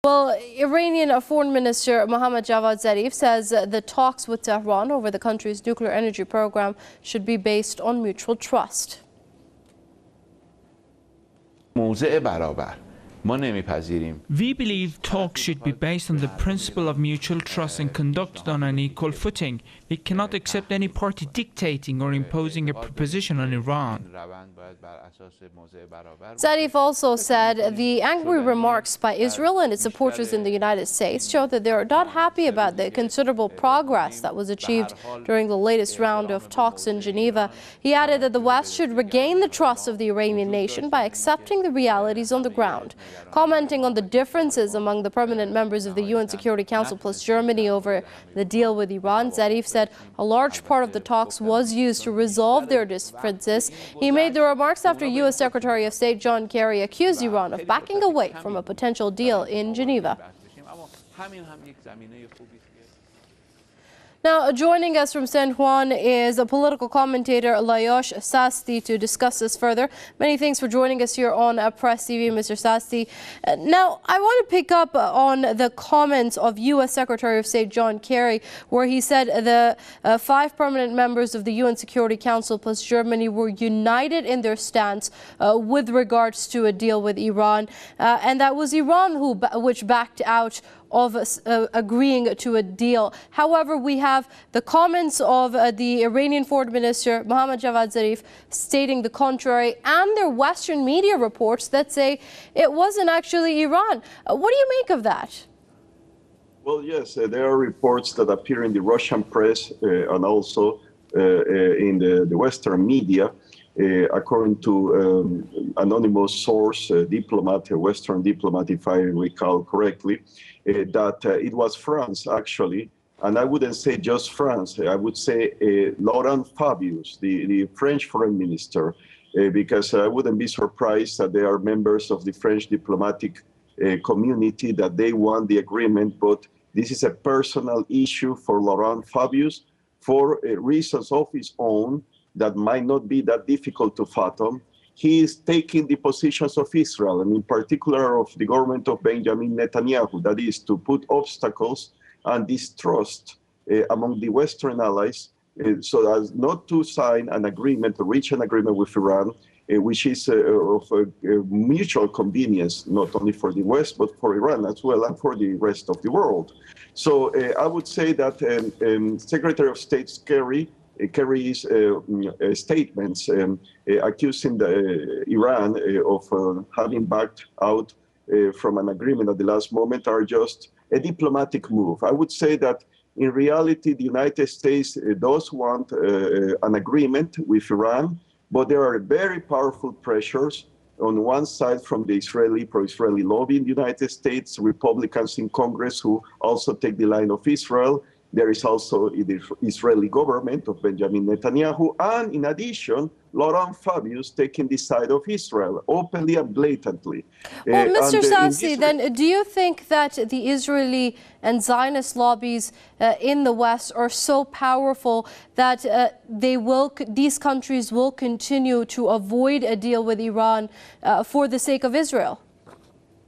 Well, Iranian Foreign Minister Mohammad Javad Zarif says the talks with Tehran over the country's nuclear energy program should be based on mutual trust. We believe talks should be based on the principle of mutual trust and conducted on an equal footing. We cannot accept any party dictating or imposing a proposition on Iran. Zarif also said the angry remarks by Israel and its supporters in the United States show that they are not happy about the considerable progress that was achieved during the latest round of talks in Geneva. He added that the West should regain the trust of the Iranian nation by accepting the realities on the ground. Commenting on the differences among the permanent members of the UN Security Council plus Germany over the deal with Iran, Zarif said a large part of the talks was used to resolve their differences. He made the remarks after U.S. Secretary of State John Kerry accused Iran of backing away from a potential deal in Geneva. Now, joining us from San Juan is a political commentator, Layosh Sasti, to discuss this further. Many thanks for joining us here on Press TV, Mr. Sasti. Now, I want to pick up on the comments of U.S. Secretary of State John Kerry, where he said the 5 permanent members of the UN Security Council plus Germany were united in their stance with regards to a deal with Iran, and that was Iran which backed out of agreeing to a deal. However, we have the comments of the Iranian Foreign Minister Mohammad Javad Zarif stating the contrary, and there are Western media reports that say it wasn't actually Iran. What do you make of that? Well, yes, there are reports that appear in the Russian press and also in the Western media. According to anonymous source, diplomat, a Western diplomat, if I recall correctly, that it was France, actually, and I wouldn't say just France, I would say Laurent Fabius, the French foreign minister, because I wouldn't be surprised that they are members of the French diplomatic community, that they want the agreement, but this is a personal issue for Laurent Fabius for reasons of his own that might not be that difficult to fathom. He is taking the positions of Israel, and in particular of the government of Benjamin Netanyahu, that is to put obstacles and distrust among the Western allies so as not to sign an agreement, to reach an agreement with Iran, which is of mutual convenience, not only for the West, but for Iran as well, and for the rest of the world. So I would say that Secretary of State Kerry's statements accusing Iran of having backed out from an agreement at the last moment are just a diplomatic move. I would say that in reality, the United States does want an agreement with Iran, but there are very powerful pressures on one side from the pro-Israeli lobby in the United States, Republicans in Congress who also take the line of Israel. There is also the Israeli government of Benjamin Netanyahu, and in addition, Laurent Fabius taking the side of Israel openly and blatantly. Well, Mr. Sassi, then do you think that the Israeli and Zionist lobbies in the West are so powerful that these countries will continue to avoid a deal with Iran for the sake of Israel?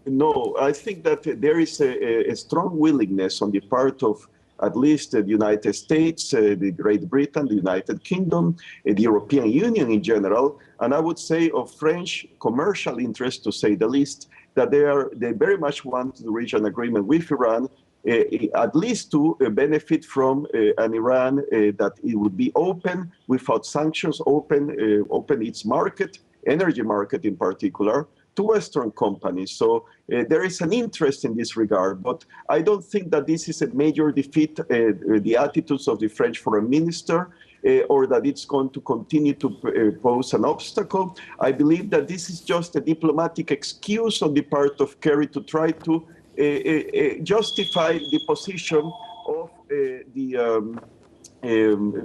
No, I think that there is a strong willingness on the part of at least the United States, the Great Britain, the United Kingdom, the European Union in general, and I would say of French commercial interest, to say the least, that they very much want to reach an agreement with Iran, at least to benefit from an Iran that it would be open without sanctions, open its market, energy market in particular, to Western companies. So there is an interest in this regard, but I don't think that this is a major defeat, the attitudes of the French foreign minister, or that it's going to continue to pose an obstacle. I believe that this is just a diplomatic excuse on the part of Kerry to try to justify the position of the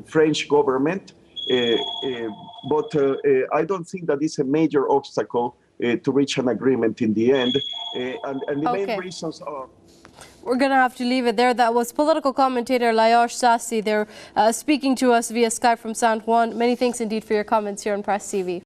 French government, but I don't think that it's a major obstacle to reach an agreement in the end, and the main reasons are... We're going to have to leave it there. That was political commentator Layosh Sassi. They're speaking to us via Skype from San Juan. Many thanks indeed for your comments here on Press TV.